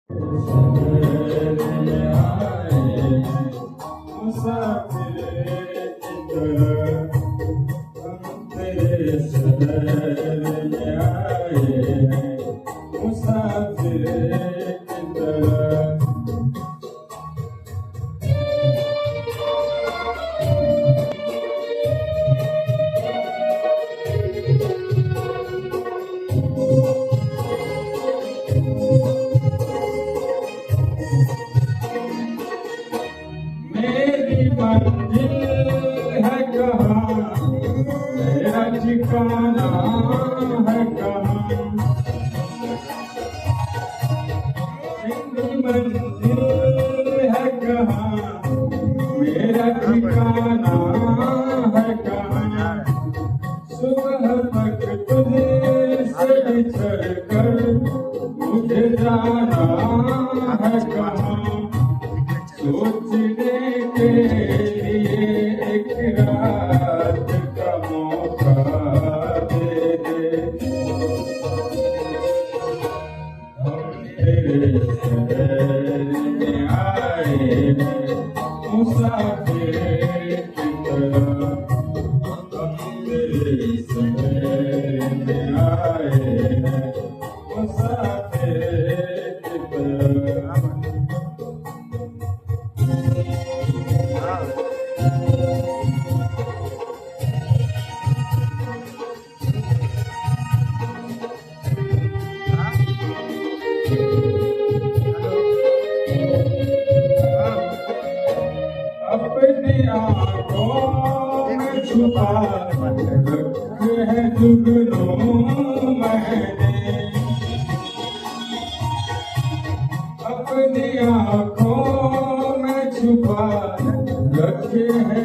शहर में आए मुसाफिर की तरह, हम तेरे शहर में आए हैं मुसाफिर की तरह। मेरी मंजिल है कहाँ, मेरा ठिकाना है कहाँ, मेरी मंजिल है कहाँ, मेरा ठिकाना है कहाँ। सुबह तक तुझसे बिछड़ कर मुझे जाना है कहाँ। सोचने के लिए एक रात का मौका दे दे, हम तेरे शहर में आए हैं मुसाफिर की तरह, हम तेरे शहर में आए हैं मुसाफिर की तरह। अपनी आँखों में छुपा रखे हैं जुगनू मैंने, अपनी आँखों में छुपा रखे हैं